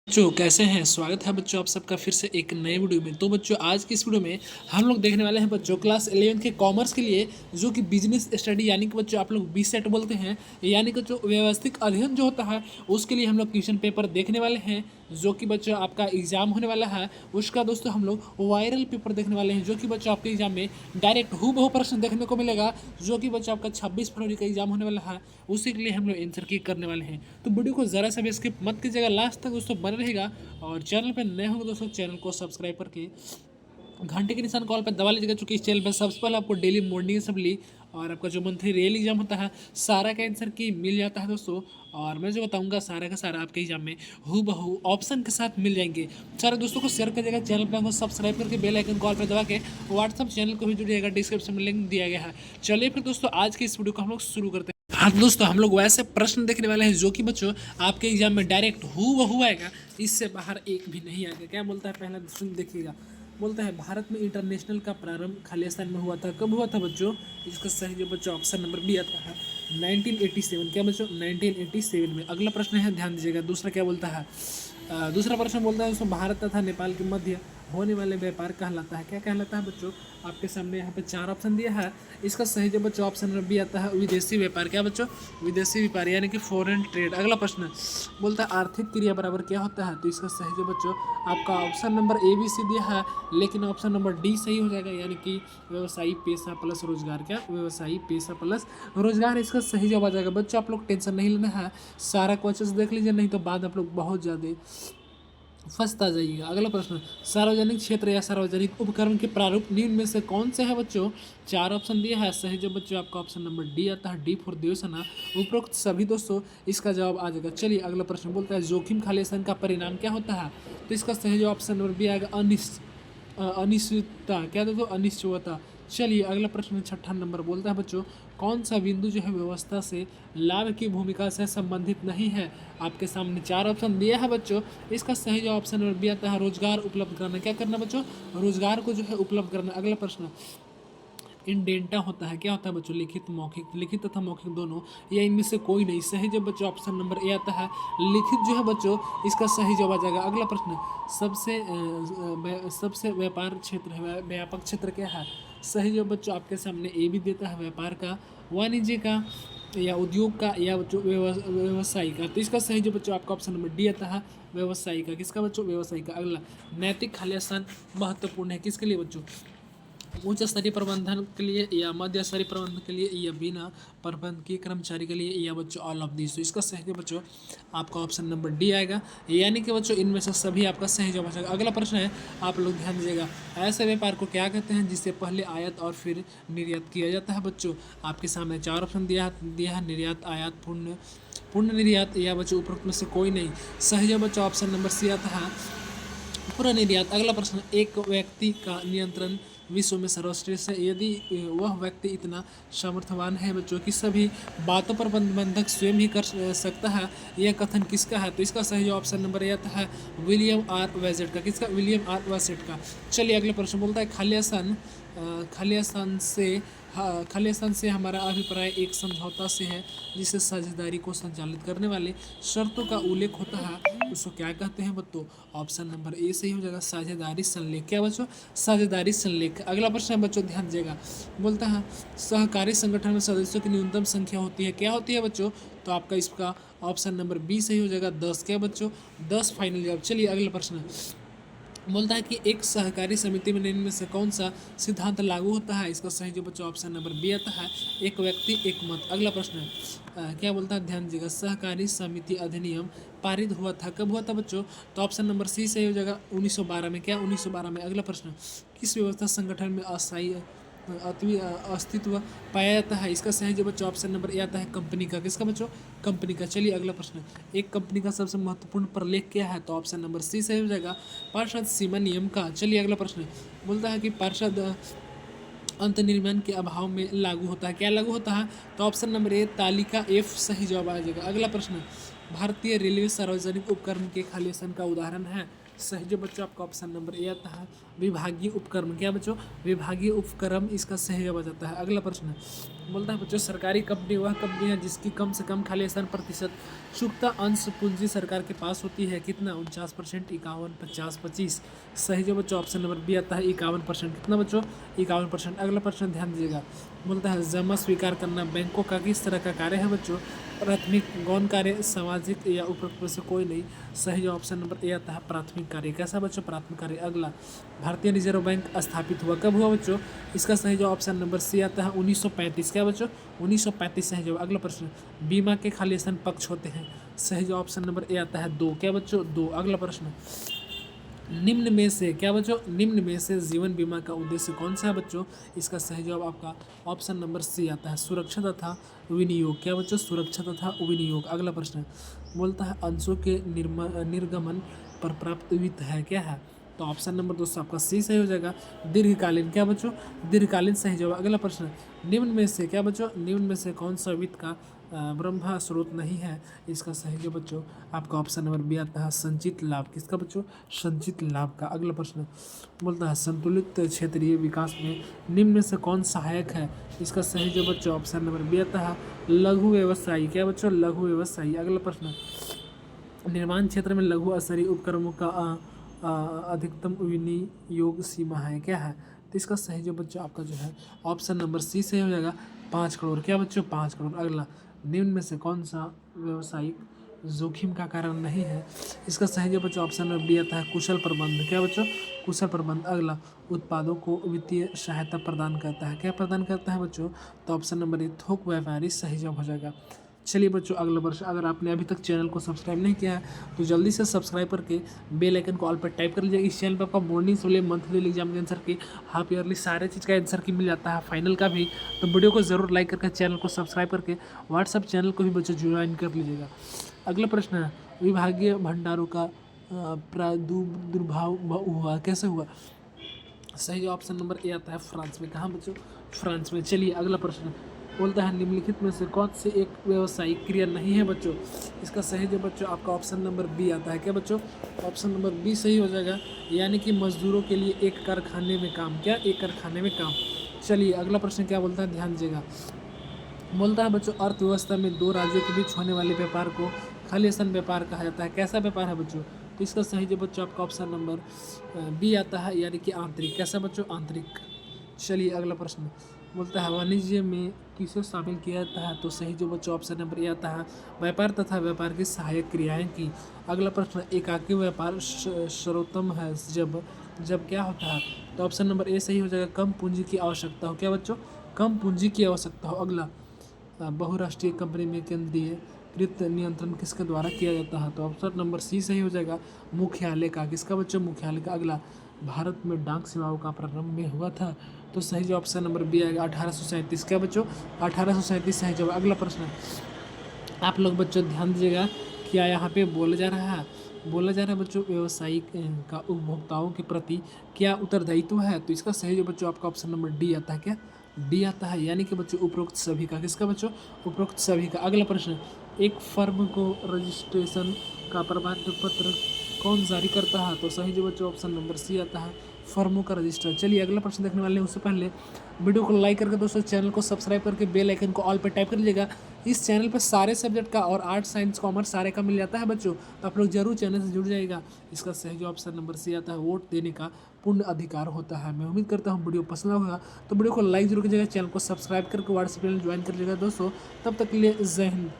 बच्चों कैसे हैं। स्वागत है बच्चों आप सबका फिर से एक नए वीडियो में। तो बच्चों आज की इस वीडियो में हम लोग देखने वाले हैं बच्चों क्लास 11 के कॉमर्स के लिए जो कि बिजनेस स्टडी यानी कि बच्चों आप लोग बी सेट बोलते हैं, यानी कि जो व्यवस्थित अध्ययन जो होता है उसके लिए हम लोग क्वेश्चन पेपर देखने वाले हैं जो कि बच्चों आपका एग्जाम होने वाला है। उसका दोस्तों हम लोग वायरल पेपर देखने वाले हैं जो कि बच्चों आपके एग्जाम में डायरेक्ट हूबहू प्रश्न देखने को मिलेगा जो कि बच्चों आपका 26 फरवरी का एग्जाम होने वाला है। उसी के लिए हम लोग आंसर की करने वाले हैं। तो वीडियो को ज़रा सा भी स्किप मत कीजिएगा, लास्ट तक दोस्तों बने रहेगा। और चैनल पर नए होंगे दोस्तों चैनल को सब्सक्राइब करके घंटे के निशान कॉल पर दबा लीजिएगा, चूँकि इस चैनल पर सबसे पहले आपको डेली मॉर्निंग असेंबली और आपका जो मंथली रियल एग्जाम होता है सारा का आंसर की मिल जाता है दोस्तों। और मैं जो बताऊंगा सारा का सारा आपके एग्जाम में हूबहू ऑप्शन के साथ मिल जाएंगे। सारे दोस्तों को शेयर करिएगा, चैनल पर सब्सक्राइब करके बेल आइकन कॉल पर दबा के व्हाट्सअप चैनल को भी जुड़िएगा, डिस्क्रिप्शन में लिंक दिया गया है। चलिए फिर दोस्तों आज की इस वीडियो को हम लोग शुरू करते हैं। हाँ तो दोस्तों हम लोग वैसे प्रश्न देखने वाले हैं जो कि बच्चों आपके एग्जाम में डायरेक्ट हूबहू आएगा, इससे बाहर एक भी नहीं आएगा। क्या बोलता है पहला प्रश्न देखिएगा। बोलता है भारत में इंटरनेशनल का प्रारंभ खालिस्तान में हुआ था। कब हुआ था बच्चों? इसका सही जो बच्चों ऑप्शन नंबर बी आता है 1987। क्या बच्चों 1987 में। अगला प्रश्न है ध्यान दीजिएगा। दूसरा क्या बोलता है? दूसरा प्रश्न बोलता है दोस्तों भारत तथा नेपाल के मध्य होने वाले व्यापार कहलाता है। क्या कहलाता है बच्चों? आपके सामने यहाँ पे चार ऑप्शन दिया है। इसका सही जो बच्चों ऑप्शन नंबर बी आता है विदेशी व्यापार। क्या बच्चों? विदेशी व्यापार यानी कि फॉरेन ट्रेड। अगला प्रश्न बोलता है आर्थिक क्रिया बराबर क्या होता है? तो इसका सही जो बच्चों आपका option number A B C दिया है, लेकिन ऑप्शन नंबर डी सही हो जाएगा, यानी कि व्यवसायी पेशा प्लस रोजगार। क्या व्यवसायी पेशा प्लस रोजगार इसका सही जवाब आ जाएगा। बच्चों आप लोग टेंशन नहीं लेना है, सारा क्वेश्चन देख लीजिए, नहीं तो बाद आप लोग बहुत ज़्यादा फंसता जाइएगा। अगला प्रश्न सार्वजनिक क्षेत्र या सार्वजनिक उपकरण के प्रारूप निम्न में से कौन से है बच्चों? चार ऑप्शन दिया है, सही जो बच्चों आपका ऑप्शन नंबर डी आता है, डी फॉर देवसेना। उपरोक्त सभी दोस्तों इसका जवाब आ जाएगा। चलिए अगला प्रश्न बोलता है जोखिम खालिस्तान का परिणाम क्या होता है? तो इसका सही जो ऑप्शन नंबर बी आएगा अनिश्चितता। क्या दोस्तों? अनिश्चितता। चलिए अगला प्रश्न छठा नंबर बोलता है बच्चों कौन सा बिंदु जो है व्यवस्था से लाभ की भूमिका से संबंधित नहीं है? आपके सामने चार ऑप्शन दिया है बच्चों, इसका सही जो ऑप्शन नंबर बी आता है रोजगार उपलब्ध करना। क्या करना बच्चों? रोजगार को जो है उपलब्ध करना। अगला प्रश्न इंडेंटा होता है। क्या होता है बच्चों? लिखित मौखिक, लिखित तथा मौखिक दोनों या इनमें से कोई नहीं। सही जब बच्चों ऑप्शन नंबर ए आता है लिखित जो है बच्चों इसका सही जवाब आ जाएगा। अगला प्रश्न सबसे व्यापार क्षेत्र है, व्यापक क्षेत्र क्या है? सही जब बच्चों आपके सामने ए भी देता है व्यापार का, वाणिज्य का या उद्योग का या बच्चों व्यवसायी का। तो इसका सही जो बच्चों आपका ऑप्शन नंबर डी आता है व्यवसायी का। किसका बच्चों? व्यवसायी का। अगला नैतिक खालिस्तान महत्वपूर्ण है किसके लिए बच्चों? उच्च स्तरीय प्रबंधन के लिए या मध्य स्तरीय प्रबंधन के लिए या बिना प्रबंधकीय कर्मचारी के लिए या बच्चों ऑल ऑफ दिस। तो इसका सही बच्चों आपका ऑप्शन नंबर डी आएगा, यानी कि बच्चों इनमें से सभी आपका सही जवाब आ जाएगा। अगला प्रश्न है, आप लोग ध्यान दीजिएगा, ऐसे व्यापार को क्या कहते हैं जिससे पहले आयात और फिर निर्यात किया जाता है? बच्चों आपके सामने चार ऑप्शन दिया है निर्यात, आयात, पूर्ण निर्यात या बच्चों उपरोक्त में से कोई नहीं। सही जवाब बच्चों ऑप्शन नंबर सी आता है पूरा निर्यात। अगला प्रश्न एक व्यक्ति का नियंत्रण विश्व में सर्वश्रेष्ठ है यदि वह व्यक्ति इतना सामर्थ्यवान है बच्चों की सभी बातों पर प्रबंधक स्वयं ही कर सकता है, यह कथन किसका है? तो इसका सही ऑप्शन नंबर आता है विलियम आर वेजेट का। किसका? विलियम आर वेजेट का। चलिए अगला प्रश्न बोलता है खालिस्तान से हमारा अभिप्राय एक समझौता से है जिसे साझेदारी को संचालित करने वाले शर्तों का उल्लेख होता है, उसको क्या कहते हैं बच्चों? ऑप्शन नंबर ए सही हो जाएगा साझेदारी संलेख। क्या बच्चों? साझेदारी संलेख। अगला प्रश्न है बच्चों ध्यान दीजिएगा, बोलता है सहकारी संगठन में सदस्यों की न्यूनतम संख्या होती है। क्या होती है बच्चों? तो आपका इसका ऑप्शन नंबर बी सही हो जाएगा 10। क्या बच्चों? 10 फाइनल जवाब। चलिए अगला प्रश्न बोलता है कि एक सहकारी समिति में निम्न में से कौन सा सिद्धांत लागू होता है? इसका सही जो बच्चों ऑप्शन नंबर बी आता है एक व्यक्ति एक मत। अगला प्रश्न क्या बोलता है ध्यान दीजिएगा, सहकारी समिति अधिनियम पारित हुआ था। कब हुआ था बच्चों? तो ऑप्शन नंबर सी सही हो जाएगा 1912 में। क्या? 1912 में। अगला प्रश्न किस व्यवस्था संगठन में अस्थायी अस्तित्व पाया जाता है? इसका सही जो बच्चों ऑप्शन नंबर ए आता है कंपनी का। किसका बच्चों? कंपनी का। चलिए अगला प्रश्न एक कंपनी का सबसे महत्वपूर्ण प्रलेख क्या है? तो ऑप्शन नंबर सी सही हो जाएगा पार्षद सीमा नियम का। चलिए अगला प्रश्न बोलता है कि पार्षद अंतर्निर्माण के अभाव में लागू होता है। क्या लागू होता है? तो ऑप्शन नंबर ए तालिका एफ सही जवाब आ जाएगा। अगला प्रश्न भारतीय रेलवे सार्वजनिक उपक्रम के खाली स्थान का उदाहरण है। सही जो बच्चों आपका ऑप्शन नंबर ए आता है विभागीय उपक्रम। क्या बच्चों? विभागीय उपक्रम इसका सही जवाब आ जाता है। अगला प्रश्न बोलता है बच्चों सरकारी कंपनी वह कंपनी है जिसकी कम से कम खाली स्थान प्रतिशत चुकता अंश पूंजी सरकार के पास होती है। कितना? 49%, 51, 50, 25। सही जो बच्चों ऑप्शन नंबर बी आता है 51%। कितना बच्चों? 51%। अगला प्रश्न ध्यान दीजिएगा, बोलता है जमा स्वीकार करना बैंकों का किस तरह का कार्य है बच्चों? प्राथमिक, गौण कार्य, सामाजिक या उपरोक्त में से कोई नहीं। सही जो ऑप्शन नंबर ए आता है प्राथमिक कार्य। कैसा बच्चों? प्राथमिक कार्य। अगला भारतीय रिजर्व बैंक स्थापित हुआ कब हुआ बच्चों? इसका सही जो ऑप्शन नंबर सी आता है 1935। क्या बच्चों? 1935 सही जवाब। अगला प्रश्न बीमा के खाली स्थान पक्ष होते हैं। सही जो ऑप्शन नंबर ए आता है 2। क्या बच्चों? 2। अगला प्रश्न निम्न में से क्या बच्चों? निम्न में से जीवन बीमा का उद्देश्य कौन सा है बच्चों? इसका सही जवाब आपका ऑप्शन नंबर सी आता है सुरक्षा तथा विनियोग। क्या बच्चों? सुरक्षा तथा विनियोग। अगला प्रश्न बोलता है अंशों के निर्गमन पर प्राप्त वित्त है। क्या है? तो ऑप्शन नंबर दोस्तों आपका सी सही हो जाएगा दीर्घकालीन। क्या बच्चों? दीर्घकालीन सही जवाब। अगला प्रश्न निम्न में से क्या बच्चों? निम्न में से कौन सा वित्त का ब्रह्म स्रोत नहीं है? इसका सही जो बच्चों आपका ऑप्शन नंबर बी आता है संचित लाभ। किसका बच्चों? संचित लाभ का। अगला प्रश्न बोलता है संतुलित क्षेत्रीय विकास में निम्न में से कौन सहायक है? इसका सही जो बच्चों ऑप्शन नंबर बी आता है लघु व्यवसायी। क्या बच्चों? लघु व्यवसायी। अगला प्रश्न निर्माण क्षेत्र में लघु स्तरीय उपक्रमों का अधिकतम विनियोग सीमा है। क्या है? तो इसका सही जो बच्चों आपका जो है ऑप्शन नंबर सी से हो जाएगा 5 करोड़। क्या बच्चों? 5 करोड़। अगला निम्न में से कौन सा व्यवसायिक जोखिम का कारण नहीं है? इसका सही जो बच्चों ऑप्शन नंबर बी आता है कुशल प्रबंध। क्या बच्चों? कुशल प्रबंध। अगला उत्पादों को वित्तीय सहायता प्रदान करता है। क्या प्रदान करता है बच्चों? तो ऑप्शन नंबर ए थोक व्यापारी सही जवाब हो जाएगा। चलिए बच्चों अगला प्रश्न अगर आपने अभी तक चैनल को सब्सक्राइब नहीं किया है तो जल्दी से सब्सक्राइब करके बेल आइकन को ऑल पर टाइप कर लीजिए। इस चैनल पर आपका मॉर्निंग से लेकर मंथली एग्जाम के आंसर की हाफ ईयरली सारे चीज़ का आंसर की मिल जाता है, फाइनल का भी। तो वीडियो को ज़रूर लाइक करके चैनल को सब्सक्राइब करके व्हाट्सअप चैनल को भी बच्चों ज्वाइन कर लीजिएगा। अगला प्रश्न है विभागीय भंडारों का प्रादुर्भाव हुआ कैसे हुआ? सही ऑप्शन नंबर ए आता है फ्रांस में। कहाँ बच्चों? फ्रांस में। चलिए अगला प्रश्न बोलता है निम्नलिखित में से कौन से एक व्यवसायिक क्रिया नहीं है बच्चों? इसका सही जो बच्चों आपका ऑप्शन नंबर बी आता है। क्या बच्चों? ऑप्शन नंबर बी सही हो जाएगा यानी कि मजदूरों के लिए एक कारखाने में काम। क्या? एक कारखाने में काम। चलिए अगला प्रश्न क्या बोलता है ध्यान दीजिएगा, बोलता है बच्चों अर्थव्यवस्था में दो राज्यों के बीच होने वाले व्यापार को खाली स्थान व्यापार कहा जाता है। कैसा व्यापार है बच्चों? तो इसका सही जो बच्चों आपका ऑप्शन नंबर बी आता है यानी कि आंतरिक। कैसा बच्चों? आंतरिक। चलिए अगला प्रश्न बोलता है वाणिज्य में किसे शामिल किया जाता है? तो सही जो बच्चों ऑप्शन नंबर ए आता है व्यापार तथा व्यापार की सहायक क्रियाएं की। अगला प्रश्न एकाकी व्यापार सर्वोत्तम है जब जब क्या होता है? तो ऑप्शन नंबर ए सही हो जाएगा कम पूंजी की आवश्यकता हो। क्या बच्चों? कम पूंजी की आवश्यकता हो। अगला बहुराष्ट्रीय कंपनी में केंद्रीकृत नियंत्रण किसके द्वारा किया जाता है? तो ऑप्शन नंबर सी सही हो जाएगा मुख्यालय का। किसका बच्चों? मुख्यालय का। अगला भारत में डाक सेवाओं का प्रारंभ में हुआ था। तो सही जो ऑप्शन नंबर बी आएगा 1837। क्या बच्चों? 1837 सही जवाब। अगला प्रश्न आप लोग बच्चों ध्यान दीजिएगा क्या यहाँ पे बोला जा रहा है? बोला जा रहा है बच्चों व्यवसायिक का उपभोक्ताओं के प्रति क्या उत्तरदायित्व है? तो इसका सही जो बच्चों आपका ऑप्शन नंबर डी आता है। क्या? डी आता है यानी कि बच्चों उपरोक्त सभी का। किसका बच्चों? उपरोक्त सभी का। अगला प्रश्न एक फर्म को रजिस्ट्रेशन का प्रमाण पत्र कौन जारी करता है? तो सही जो बच्चों ऑप्शन नंबर सी आता है फर्मों का रजिस्टर। चलिए अगला प्रश्न देखने वाले हैं उससे पहले वीडियो को लाइक करके दोस्तों चैनल को सब्सक्राइब करके बेल आइकन को ऑल पर टाइप कर लीजिएगा। इस चैनल पर सारे सब्जेक्ट का और आर्ट्स साइंस कॉमर्स सारे का मिल जाता है बच्चों, तो आप लोग जरूर चैनल से जुड़ जाएगा। इसका सही जो ऑप्शन नंबर सी आता है वोट देने का पूर्ण अधिकार होता है। मैं उम्मीद करता हूँ वीडियो पसंद होगा तो वीडियो को लाइक जरूर कीजिएगा, चैनल को सब्सक्राइब करके व्हाट्सएप चैनल ज्वाइन कर लीजिएगा दोस्तों। तब तक के लिए जय हिंद।